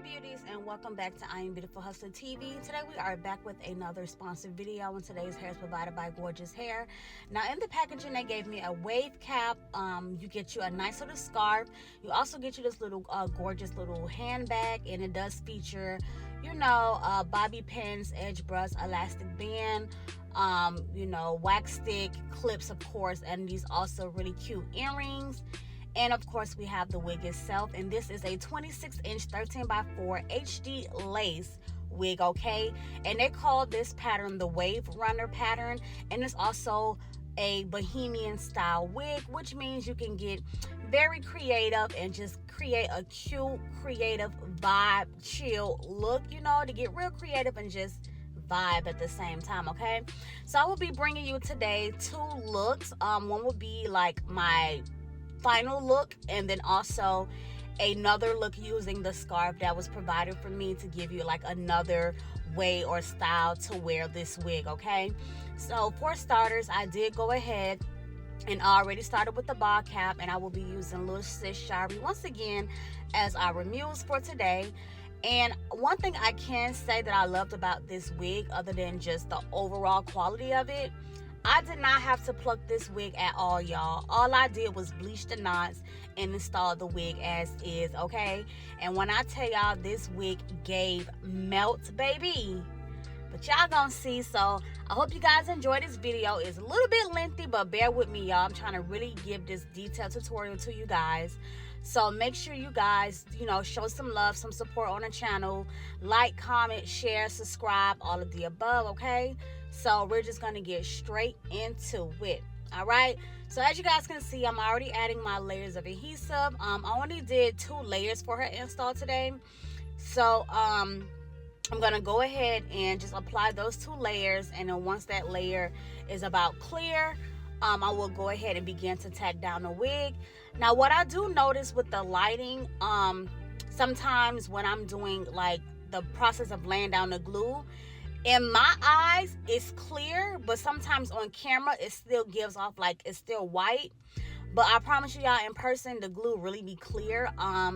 beauties, and welcome back to I Am Beautiful Hustler TV. Today we are back with another sponsored video, and today's hair is provided by Gorgeous Hair. Now in the packaging they gave me a wave cap. You get you a nice little scarf. You also get you this little gorgeous little handbag, and it does feature, bobby pins, edge brush, elastic band, wax stick, clips of course, and these also really cute earrings. And of course we have the wig itself, and this is a 26-inch 13x4 HD lace wig, okay? And they call this pattern the Wave Runner pattern, and it's also a Bohemian style wig, which means you can get very creative and just create a cute, creative vibe, chill look, to get real creative and just vibe at the same time, okay? So I will be bringing you today two looks. One will be like my final look, and then also another look using the scarf that was provided for me to give you like another way or style to wear this wig, okay? So for starters, I did go ahead and already started with the ball cap, and I will be using Little Sis Shari once again as our muse for today. And one thing I can say that I loved about this wig, other than just the overall quality of it, I did not have to pluck this wig at all, y'all. All I did was bleach the knots and install the wig as is, okay? And when I tell y'all, this wig gave melt, baby. But y'all gonna see. So I hope you guys enjoy this video. It's a little bit lengthy, but bear with me, y'all. I'm trying to really give this detailed tutorial to you guys. So make sure you guys, show some love, some support on the channel. Like, comment, share, subscribe, all of the above, okay? So we're just going to get straight into it, all right? So as you guys can see, I'm already adding my layers of adhesive. I only did 2 layers for her install today. So I'm going to go ahead and just apply those 2 layers. And then once that layer is about clear, I will go ahead and begin to tack down the wig. Now, what I do notice with the lighting, sometimes when I'm doing like the process of laying down the glue, in my eyes, it's clear, but sometimes on camera, it still gives off like it's still white. But I promise you, y'all, in person, the glue really be clear.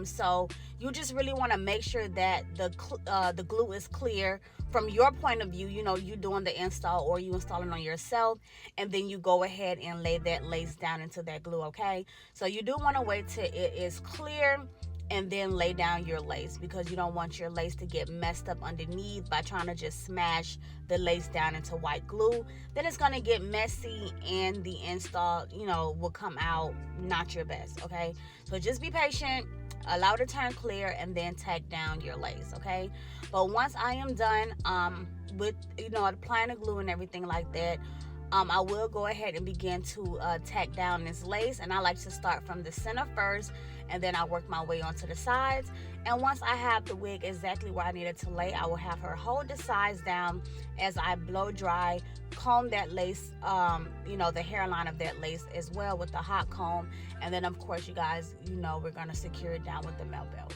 So you just really want to make sure that the glue is clear from your point of view. You doing the install or you installing on yourself, and then you go ahead and lay that lace down into that glue, okay? So you do want to wait till it is clear and then lay down your lace, because you don't want your lace to get messed up underneath by trying to just smash the lace down into white glue. Then it's going to get messy and the install, will come out not your best, okay? So just be patient, allow it to turn clear, and then tack down your lace, okay? But once I am done with, applying the glue and everything like that, I will go ahead and begin to tack down this lace, and I like to start from the center first, and then I work my way onto the sides. And once I have the wig exactly where I need it to lay, I will have her hold the sides down as I blow dry, comb that lace, the hairline of that lace as well with the hot comb. And then of course, you guys, we're gonna secure it down with the melt belt.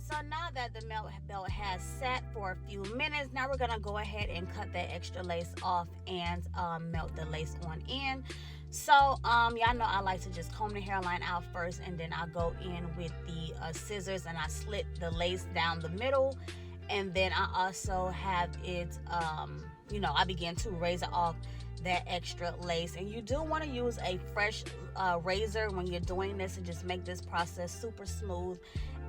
So now that the melt belt has sat for a few minutes, now we're gonna go ahead and cut that extra lace off and melt the lace on in. So, y'all know I like to just comb the hairline out first, and then I go in with the scissors and I slit the lace down the middle, and then I also have it, I begin to razor off that extra lace. And you do want to use a fresh razor when you're doing this, and just make this process super smooth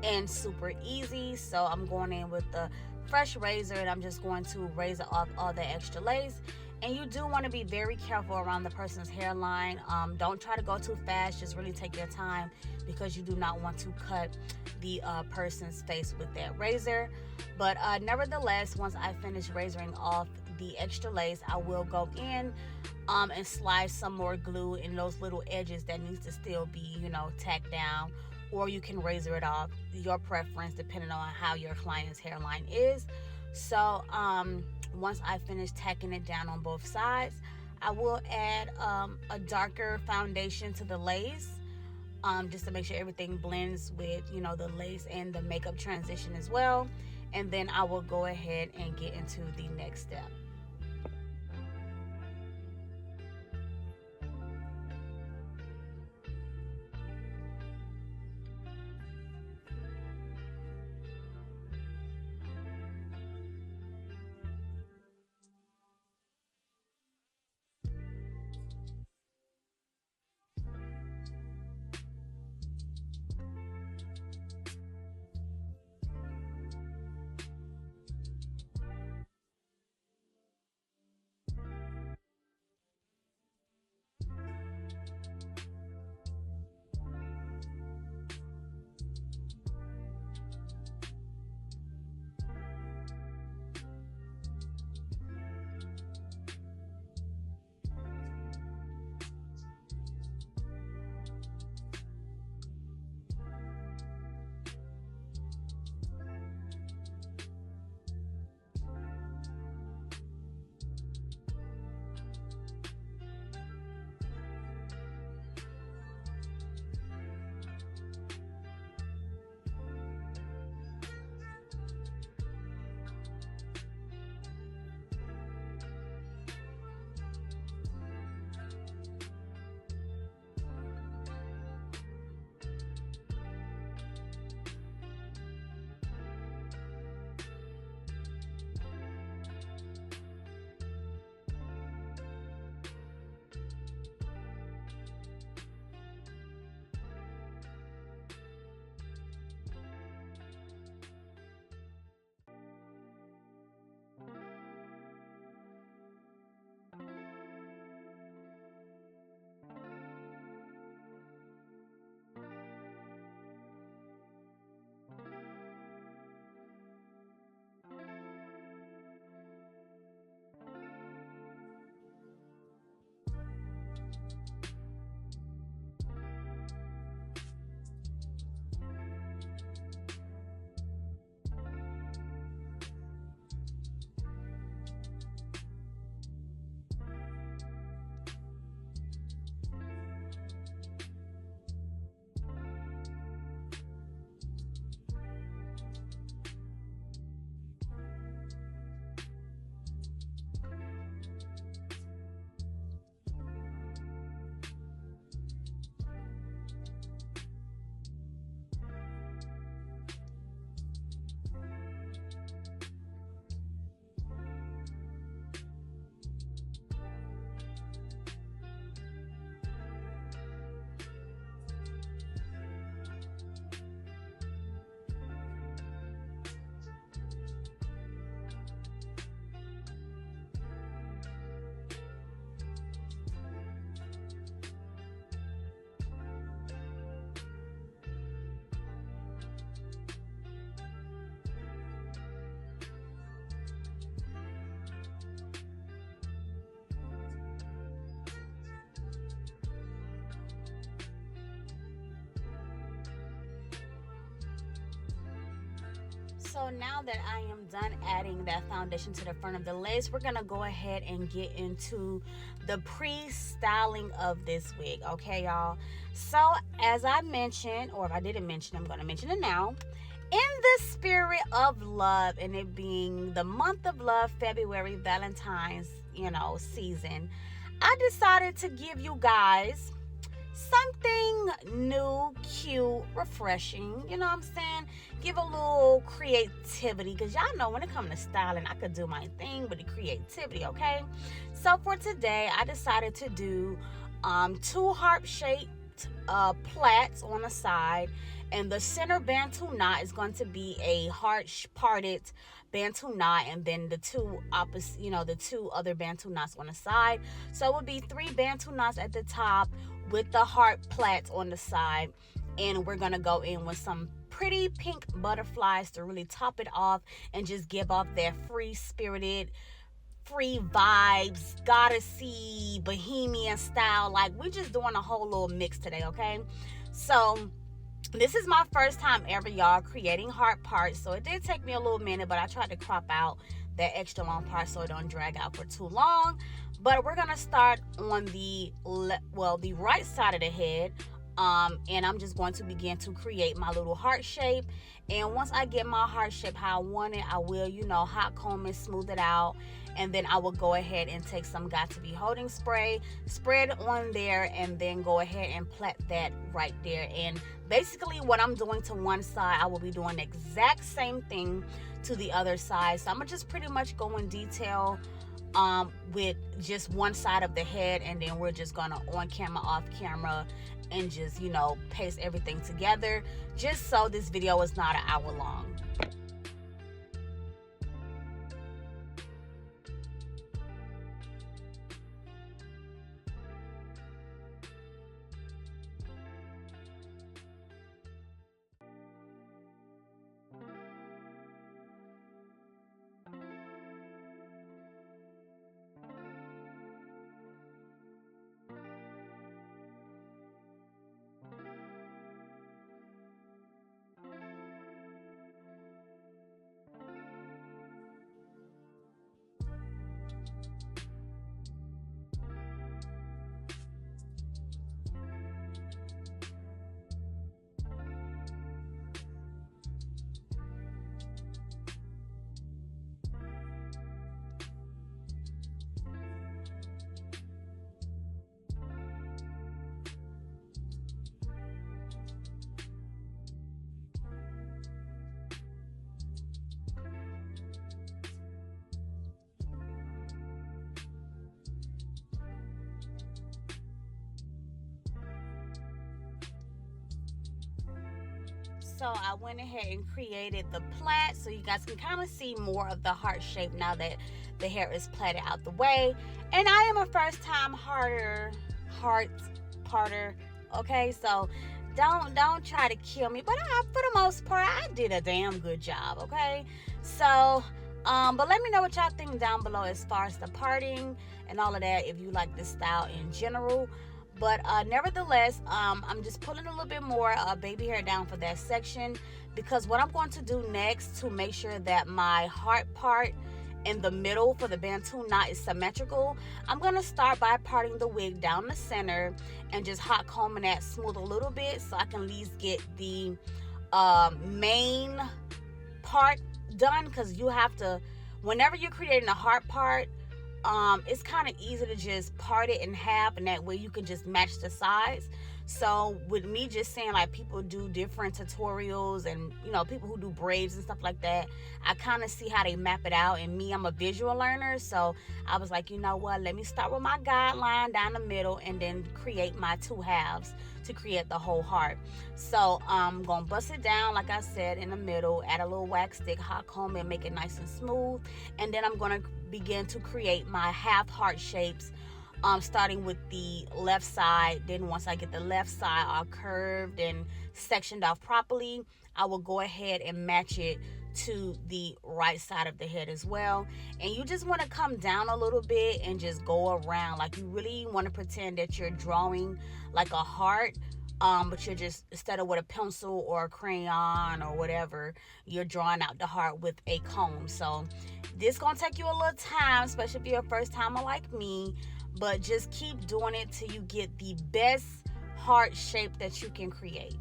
and super easy. So I'm going in with the fresh razor, and I'm just going to razor off all the extra lace. And you do want to be very careful around the person's hairline. Don't try to go too fast. Just really take your time, because you do not want to cut the person's face with that razor. But nevertheless, once I finish razoring off the extra lace, I will go in and slide some more glue in those little edges that needs to still be, tacked down. Or you can razor it off, your preference, depending on how your client's hairline is. So once I finish tacking it down on both sides, I will add a darker foundation to the lace, just to make sure everything blends with, the lace and the makeup transition as well. And then I will go ahead and get into the next step. So now that I am done adding that foundation to the front of the lace, we're gonna go ahead and get into the pre-styling of this wig, okay, y'all? So as I mentioned, or if I didn't mention, I'm gonna mention it now. In the spirit of love, and it being the month of love, February, Valentine's, season, I decided to give you guys something new, cute, refreshing. You know what I'm saying? Give a little creativity, because y'all know when it comes to styling, I could do my thing with the creativity, okay? So for today, I decided to do two heart-shaped plaits on the side, and the center bantu knot is going to be a heart-parted bantu knot, and then the two opposite, the two other bantu knots on the side. So it would be 3 bantu knots at the top with the heart plaits on the side, and we're gonna go in with some pretty pink butterflies to really top it off and just give off that free vibes, goddessy, bohemian style. Like, we're just doing a whole little mix today, okay? So this is my first time ever, y'all, creating heart parts, so it did take me a little minute, but I tried to crop out that extra long part so it don't drag out for too long. But we're gonna start on the right side of the head, and I'm just going to begin to create my little heart shape. And once I get my heart shape how I want it, I will, hot comb and smooth it out, and then I will go ahead and take some Got To Be Holding spray, spread on there, and then go ahead and plait that right there. And basically what I'm doing to one side, I will be doing the exact same thing to the other side. So I'm gonna just pretty much go in detail with just one side of the head, and then we're just gonna on camera, off camera, and just paste everything together, just so this video is not an hour long. So I went ahead and created the plait, so you guys can kind of see more of the heart shape now that the hair is plaited out the way. And I am a first time heart parter, okay? So don't try to kill me, but for the most part, I did a damn good job, okay? So but let me know what y'all think down below as far as the parting and all of that, if you like this style in general. But nevertheless, I'm just pulling a little bit more baby hair down for that section, because what I'm going to do next to make sure that my heart part in the middle for the bantu knot is symmetrical, I'm going to start by parting the wig down the center and just hot combing that smooth a little bit, so I can at least get the main part done. Because you have to, whenever you're creating a heart part, it's kind of easy to just part it in half, and that way you can just match the sides. So with me just saying, like, people do different tutorials, and people who do braids and stuff like that, I kind of see how they map it out. And me, I'm a visual learner, so I was like, you know what, let me start with my guideline down the middle and then create my 2 halves to create the whole heart. So I'm gonna bust it down, like I said, in the middle, add a little wax stick, hot comb, and make it nice and smooth. And then I'm gonna begin to create my half heart shapes, starting with the left side. Then once I get the left side all curved and sectioned off properly, I will go ahead and match it to the right side of the head as well. And you just want to come down a little bit and just go around, like you really want to pretend that you're drawing like a heart, but you're just, instead of with a pencil or a crayon or whatever, you're drawing out the heart with a comb. So this gonna take you a little time, especially if you're a first timer like me, but just keep doing it till you get the best heart shape that you can create.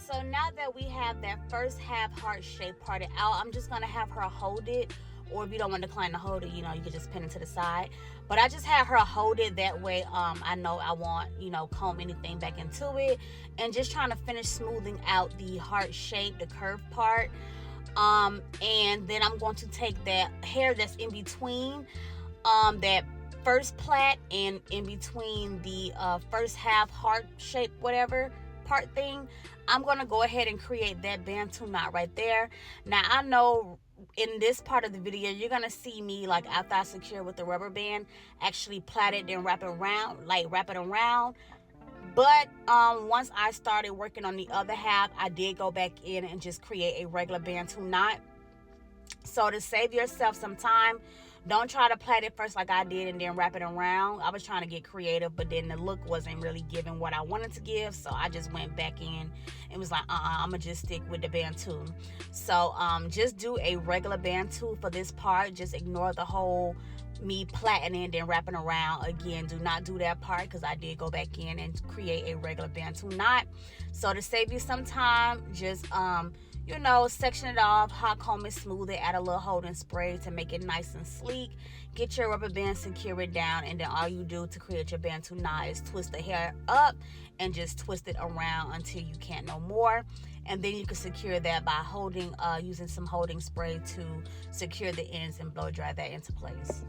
So now that we have that first half heart shape parted out, I'm just gonna have her hold it, or if you don't want the client to hold it, you know, you could just pin it to the side. But I just have her hold it, that way I know I won't, you know, comb anything back into it. And just trying to finish smoothing out the heart shape, the curved part. And then I'm going to take that hair that's in between that first plait and in between the first half heart shape whatever part thing. I'm going to go ahead and create that bantu knot right there. Now I know in this part of the video you're going to see me, like, after I secure with the rubber band, actually plait it, then wrap it around, like wrap it around. But once I started working on the other half, I did go back in and just create a regular bantu knot. So to save yourself some time, don't try to plait it first like I did and then wrap it around. I was trying to get creative, but then the look wasn't really giving what I wanted to give. So I just went back in and was like, I'm going to just stick with the bantu. So just do a regular bantu for this part. Just ignore the whole me plaiting and then wrapping around. Again, do not do that part because I did go back in and create a regular bantu knot. So to save you some time, just you know, section it off, hot comb it, smooth it, add a little holding spray to make it nice and sleek. Get your rubber band, secure it down, and then all you do to create your bantu knot is twist the hair up and just twist it around until you can't no more. And then you can secure that by holding, using some holding spray to secure the ends and blow dry that into place.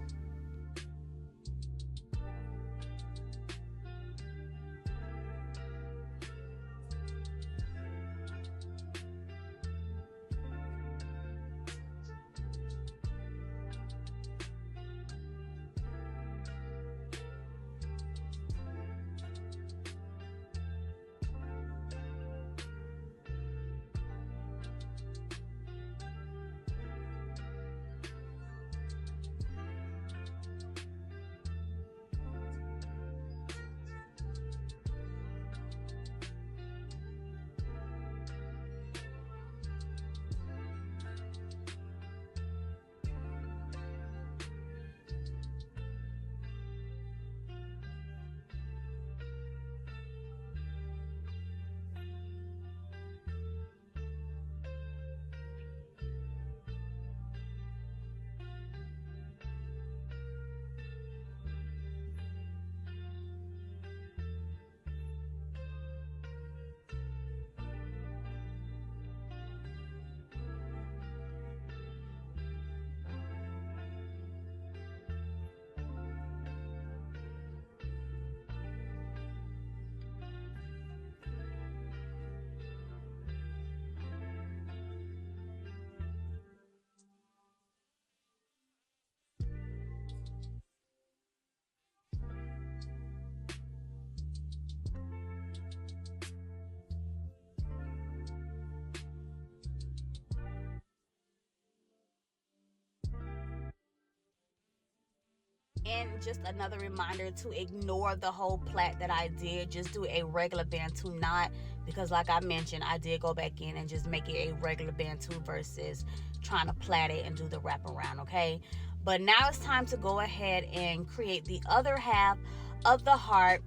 And just another reminder to ignore the whole plait that I did. Just do a regular bantu knot, because like I mentioned, I did go back in and just make it a regular bantu versus trying to plait it and do the wrap around, okay? But now it's time to go ahead and create the other half of the heart.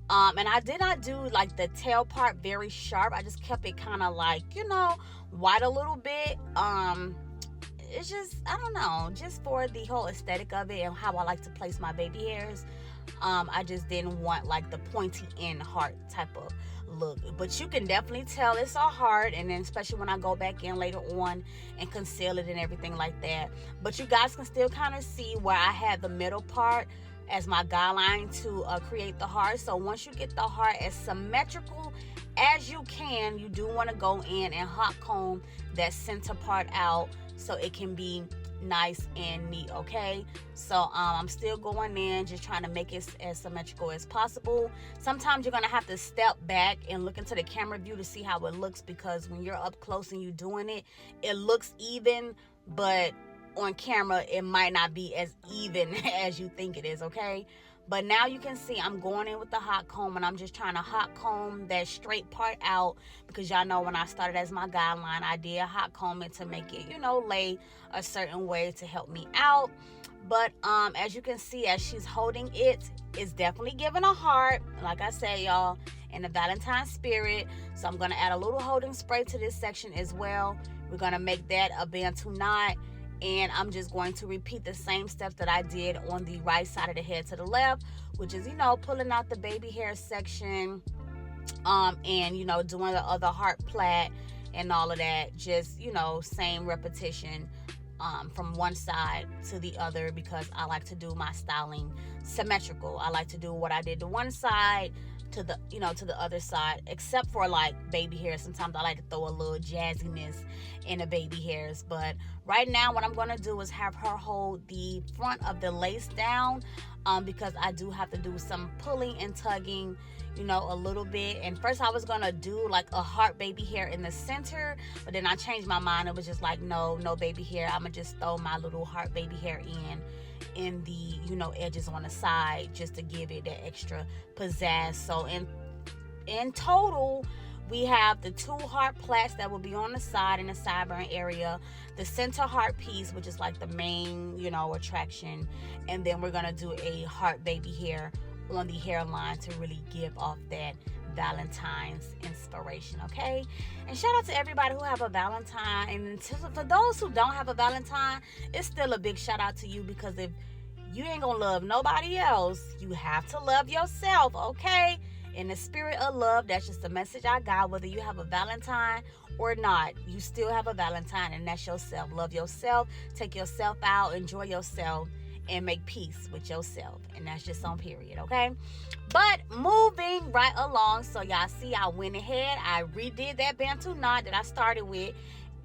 And I did not do like the tail part very sharp. I just kept it kind of like, you know, white a little bit. It's just, I don't know, just for the whole aesthetic of it and how I like to place my baby hairs. I just didn't want like the pointy end heart type of look. But you can definitely tell it's a heart, and then especially when I go back in later on and conceal it and everything like that. But you guys can still kind of see where I had the middle part as my guideline to create the heart. So once you get the heart as symmetrical as you can, you do want to go in and hot comb that center part out so it can be nice and neat, okay? So I'm still going in, just trying to make it as symmetrical as possible. Sometimes you're gonna have to step back and look into the camera view to see how it looks, because when you're up close and you're doing it, it looks even, but on camera it might not be as even as you think it is, okay? But now you can see I'm going in with the hot comb, and I'm just trying to hot comb that straight part out, because y'all know when I started as my guideline, I did hot comb it to make it, you know, lay a certain way to help me out. But as you can see, as she's holding it, it's definitely giving a heart, like I said, y'all. in the Valentine spirit. So I'm going to add a little holding spray to this section as well. We're going to make that a bantu knot. And I'm just going to repeat the same steps that I did on the right side of the head to the left, which is, pulling out the baby hair section, and, doing the other heart plait and all of that. Just, same repetition, from one side to the other, because I like to do my styling symmetrical. I like to do what I did to one side to the to the other side, except for like baby hair. Sometimes I like to throw a little jazziness in the baby hairs, but right now what I'm going to do is have her hold the front of the lace down, because I do have to do some pulling and tugging, a little bit. And first I was gonna do like a heart baby hair in the center, but then I changed my mind. It was just like, no baby hair. I'm gonna just throw my little heart baby hair in the edges on the side, just to give it that extra pizzazz. So in total, we have the 2 heart plaits that will be on the side in the sideburn area, the center heart piece, which is like the main attraction, and then we're gonna do a heart baby hair on the hairline to really give off that Valentine's inspiration. Okay, and shout out to everybody who have a Valentine, and for those who don't have a Valentine, it's still a big shout out to you, because if you ain't gonna love nobody else, you have to love yourself. Okay, in the spirit of love, that's just the message I got. Whether you have a Valentine or not, you still have a Valentine, and that's yourself. Love yourself, take yourself out, enjoy yourself, and make peace with yourself. And that's just on period. Okay, but moving right along, so y'all see I went ahead, I redid that bantu knot that I started with,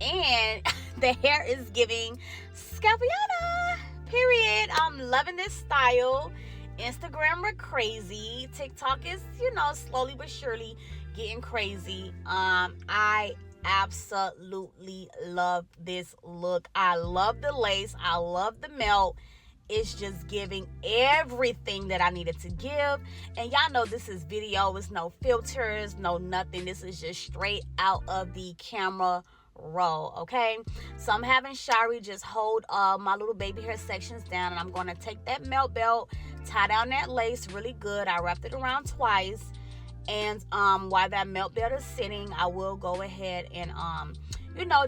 and the hair is giving Scapiana, period. I'm loving this style. Instagram are crazy, TikTok is slowly but surely getting crazy. I absolutely love this look. I love the lace, I love the melt. It's just giving everything that I needed to give. And y'all know this is video. It's no filters, no nothing. This is just straight out of the camera roll, okay? So I'm having Shari just hold my little baby hair sections down, and I'm going to take that melt belt, tie down that lace really good. I wrapped it around twice. And while that melt belt is sitting, I will go ahead and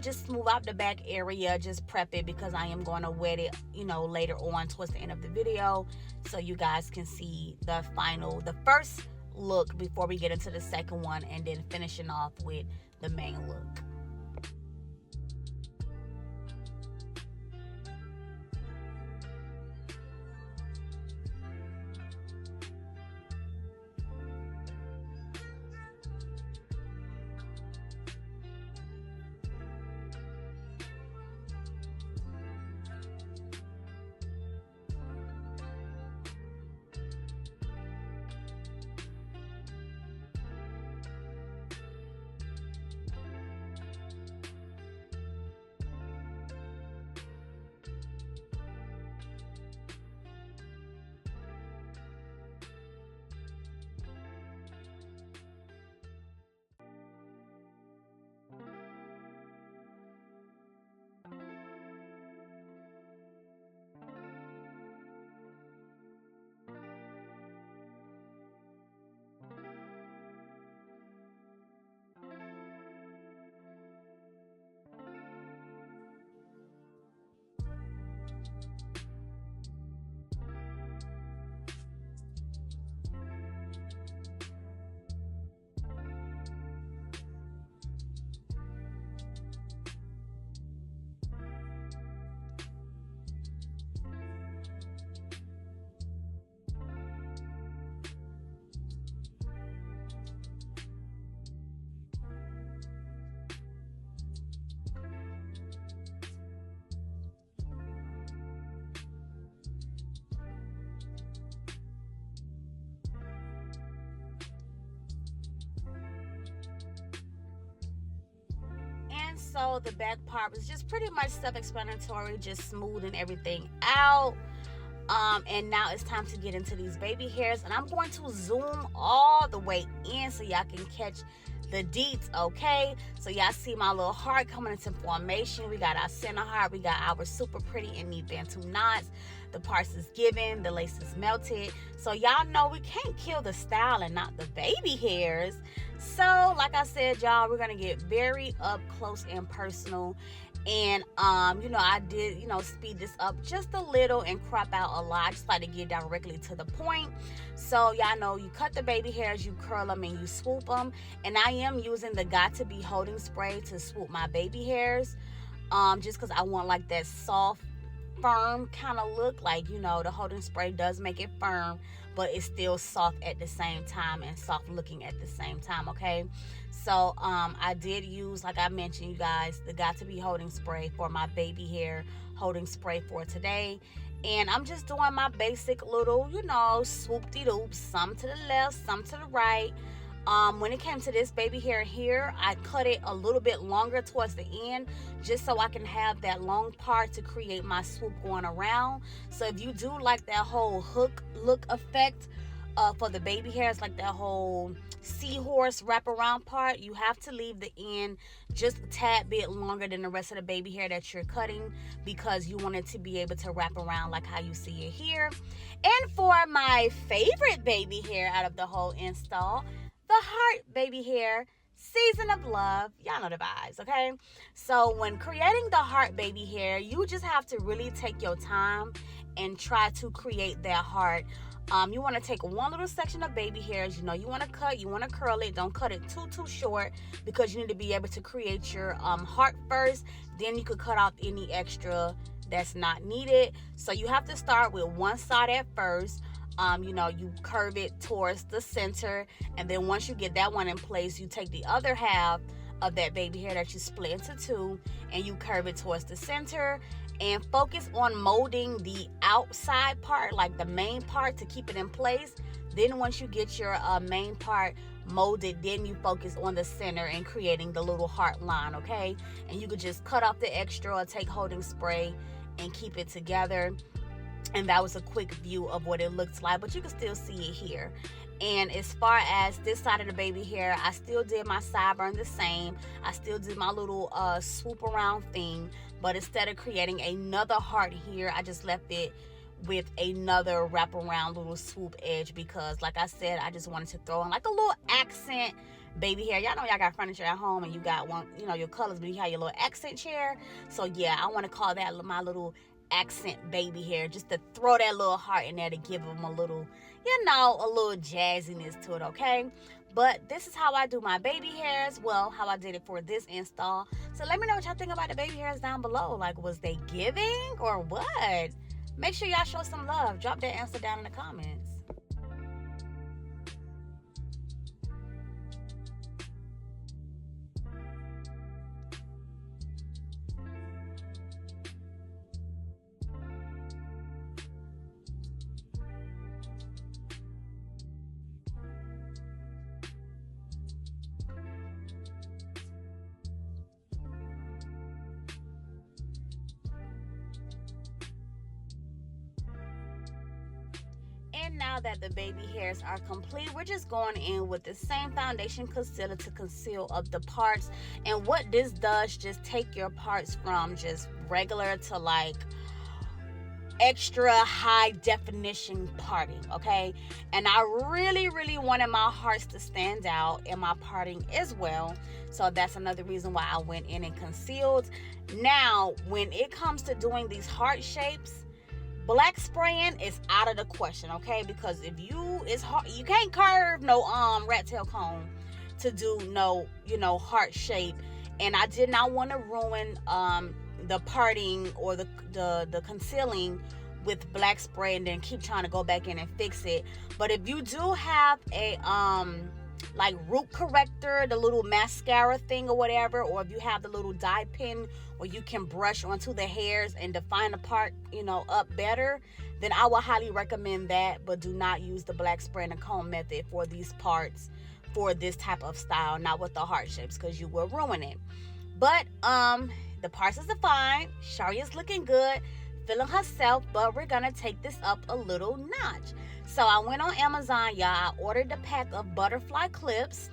just smooth out the back area, just prep it, because I am going to wet it, later on towards the end of the video, so you guys can see the first look before we get into the second one, and then finishing off with the main look. So the back part was just pretty much self-explanatory, just smoothing everything out. And now it's time to get into these baby hairs, and I'm going to zoom all the way in so y'all can catch the deets, okay? So y'all see my little heart coming into formation. We got our center heart. We got our super pretty and neat bantu knots. The parts is given. The lace is melted. So y'all know we can't kill the style and not the baby hairs. So like I said, y'all, we're going to get very up close and personal. And I did speed this up just a little and crop out a lot. I just like to get directly to the point. So y'all know, you cut the baby hairs, you curl them, and you swoop them. And I am using the Got To Be holding spray to swoop my baby hairs, just because I want like that soft, firm kind of look. Like, the holding spray does make it firm, but it's still soft at the same time and soft looking at the same time, okay? So I did use, like I mentioned, you guys, the Got To Be holding spray for my baby hair holding spray for today. And I'm just doing my basic little, swoop-de-doops, some to the left, some to the right. When it came to this baby hair here, I cut it a little bit longer towards the end, just so I can have that long part to create my swoop going around. So if you do like that whole hook look effect for the baby hairs, like that whole seahorse wraparound part, you have to leave the end just a tad bit longer than the rest of the baby hair that you're cutting, because you want it to be able to wrap around like how you see it here. And for my favorite baby hair out of the whole install, the heart baby hair, Season of Love. Y'all know the vibes, okay? So when creating the heart baby hair, you just have to really take your time and try to create that heart. You want to take one little section of baby hairs. You want to cut, you want to curl it. Don't cut it too short, because you need to be able to create your heart first. Then you could cut off any extra that's not needed. So you have to start with one side at first. You curve it towards the center, and then once you get that one in place, you take the other half of that baby hair that you split into two, and you curve it towards the center, and focus on molding the outside part, like the main part, to keep it in place. Then once you get your main part molded, then you focus on the center and creating the little heart line, okay? And you could just cut off the extra or take holding spray and keep it together. And that was a quick view of what it looks like, but you can still see it here. And as far as this side of the baby hair, I still did my sideburn the same. I still did my little swoop around thing, but instead of creating another heart here, I just left it with another wraparound little swoop edge, because like I said, I just wanted to throw in like a little accent baby hair. Y'all know y'all got furniture at home and you got one, your colors, but you have your little accent chair. So yeah, I want to call that my little accent baby hair, just to throw that little heart in there to give them a little, a little jazziness to it, okay? But this is how I do my baby hairs. Well, how I did it for this install. So let me know what y'all think about the baby hairs down below. Like, was they giving or what? Make sure y'all show some love. Drop that answer down in the comments. And now that the baby hairs are complete, we're just going in with the same foundation concealer to conceal up the parts. And what this does, just take your parts from just regular to like extra high definition parting, okay? And I really wanted my hearts to stand out and my parting as well. So that's another reason why I went in and concealed. Now, when it comes to doing these heart shapes, black spraying is out of the question, okay? Because if it's hard, you can't curve no rat tail comb to do no, heart shape. And I did not want to ruin the parting or the concealing with black spray and then keep trying to go back in and fix it. But if you do have a like root corrector, the little mascara thing or whatever, or if you have the little dye pen where you can brush onto the hairs and define the part, up better, then I will highly recommend that. But do not use the black spray and the comb method for these parts, for this type of style, not with the heart shapes, because you will ruin it. But the parts is fine. Shari is looking good, feeling herself, but we're gonna take this up a little notch. So I went on Amazon, y'all. I ordered a pack of butterfly clips.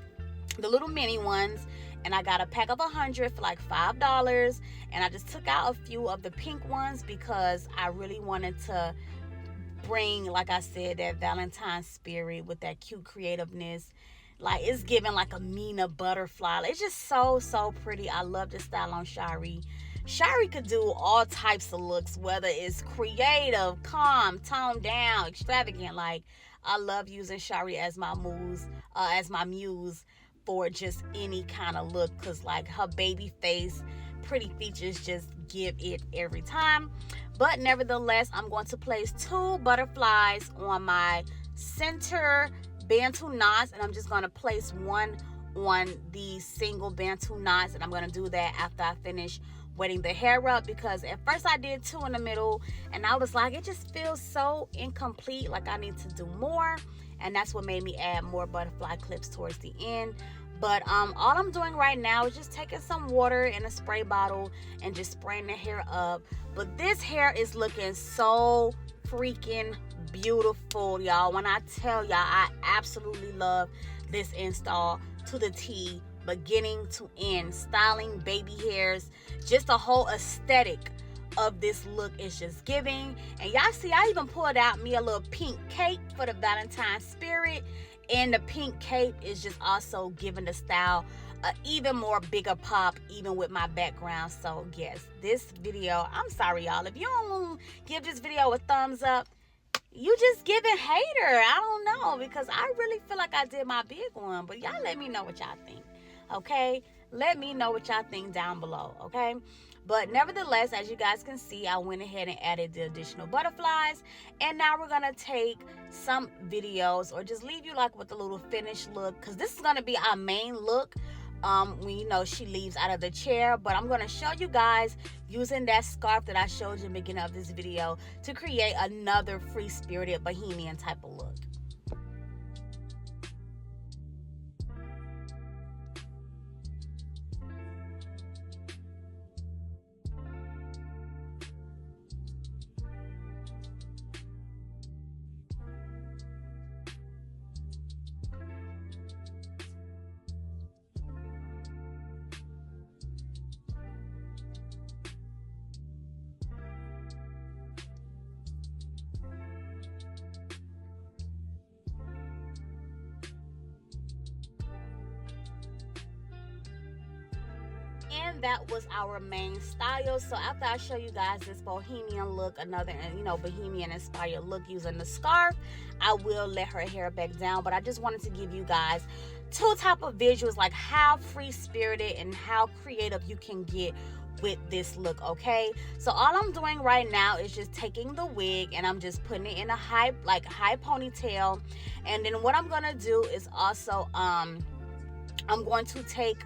the little mini ones, and I got a pack of 100 for like $5. And I just took out a few of the pink ones because I really wanted to bring, like I said, that Valentine's spirit with that cute creativeness. Like, it's giving like a Mina butterfly. It's just so pretty. I love this style on Shari. Shari could do all types of looks, whether it's creative, calm, toned down, extravagant. Like, I love using Shari as my muse for just any kind of look, because like her baby face, pretty features just give it every time. But nevertheless, I'm going to place 2 butterflies on my center Bantu knots, and I'm just going to place one on the single Bantu knots, and I'm going to do that after I finish wetting the hair up, because at first I did 2 in the middle and I was like, it just feels so incomplete, like I need to do more, and that's what made me add more butterfly clips towards the end. But all I'm doing right now is just taking some water in a spray bottle and just spraying the hair up. But this hair is looking so freaking beautiful, y'all. When I tell y'all, I absolutely love this install to the T, beginning to end. Styling baby hairs, just the whole aesthetic of this look is just giving. And y'all see, I even pulled out me a little pink cape for the Valentine's spirit, and the pink cape is just also giving the style an even more bigger pop, even with my background. So yes, this video, I'm sorry y'all, if you don't give this video a thumbs up, you just giving hater. I don't know, because I really feel like I did my big one. But y'all let me know what y'all think, okay? Let me know what y'all think down below, okay? But nevertheless, as you guys can see, I went ahead and added the additional butterflies. And now we're going to take some videos, or just leave you like with a little finished look, because this is going to be our main look when, you know, she leaves out of the chair. But I'm going to show you guys using that scarf that I showed you in the beginning of this video to create another free-spirited bohemian type of look. And that was our main style. So after I show you guys this bohemian look, another, you know, bohemian inspired look using the scarf, I will let her hair back down. But I just wanted to give you guys 2 type of visuals, like how free spirited and how creative you can get with this look, okay? So all I'm doing right now is just taking the wig and I'm just putting it in a high ponytail. And then what I'm gonna do is also I'm going to take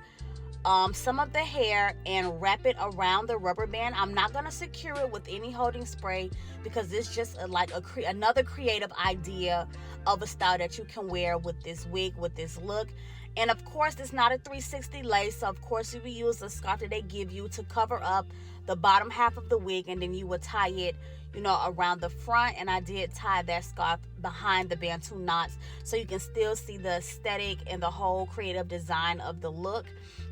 some of the hair and wrap it around the rubber band. I'm not going to secure it with any holding spray, because it's just another creative idea of a style that you can wear with this wig, with this look. And of course, it's not a 360 lace, so of course you will use a scarf that they give you to cover up the bottom half of the wig, and then you would tie it, you know, around the front. And I did tie that scarf behind the Bantu knots, so you can still see the aesthetic and the whole creative design of the look.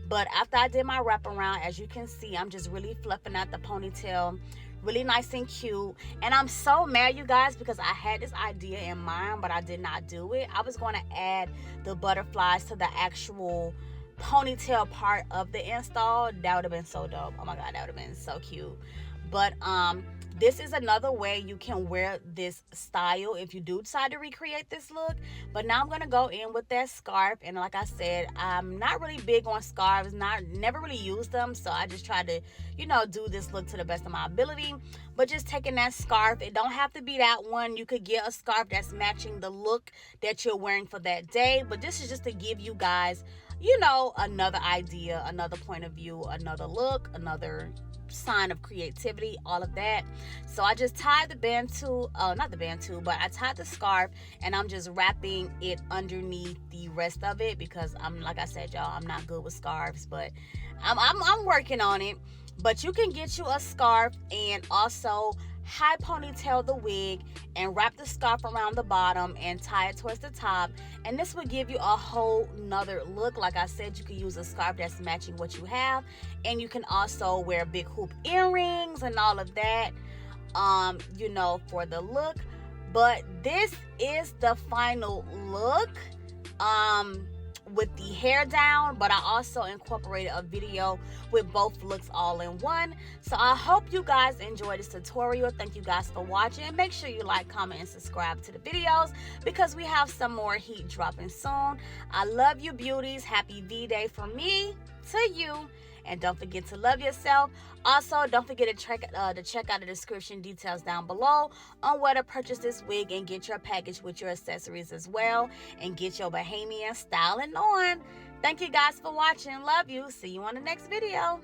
But after I did my wraparound, as you can see, I'm just really fluffing out the ponytail, really nice and cute. And I'm so mad, you guys, because I had this idea in mind, but I did not do it. I was going to add the butterflies to the actual ponytail part of the install. That would have been so dope. Oh my god, that would have been so cute. But this is another way you can wear this style if you do decide to recreate this look. But now I'm going to go in with that scarf. And like I said, I'm not really big on scarves. Never really used them. So I just tried to, you know, do this look to the best of my ability. But just taking that scarf, it don't have to be that one. You could get a scarf that's matching the look that you're wearing for that day. But this is just to give you guys, you know, another idea, another point of view, another look, another sign of creativity, all of that. So I just tied the Bantu, not the Bantu, but I tied the scarf, and I'm just wrapping it underneath the rest of it, because like I said, y'all, I'm not good with scarves, but I'm working on it. But you can get you a scarf and also high ponytail the wig and wrap the scarf around the bottom and tie it towards the top, and this will give you a whole nother look. Like I said, you can use a scarf that's matching what you have, and you can also wear big hoop earrings and all of that, you know, for the look. But this is the final look with the hair down, but I also incorporated a video with both looks all in one. So I hope you guys enjoyed this tutorial. Thank you guys for watching. Make sure you like, comment, and subscribe to the videos because we have some more heat dropping soon. I love you, beauties. Happy V-Day from me to you. And don't forget to love yourself. Also, don't forget to check out the description details down below on where to purchase this wig and get your package with your accessories as well. And get your Bohemian styling on. Thank you guys for watching. Love you. See you on the next video.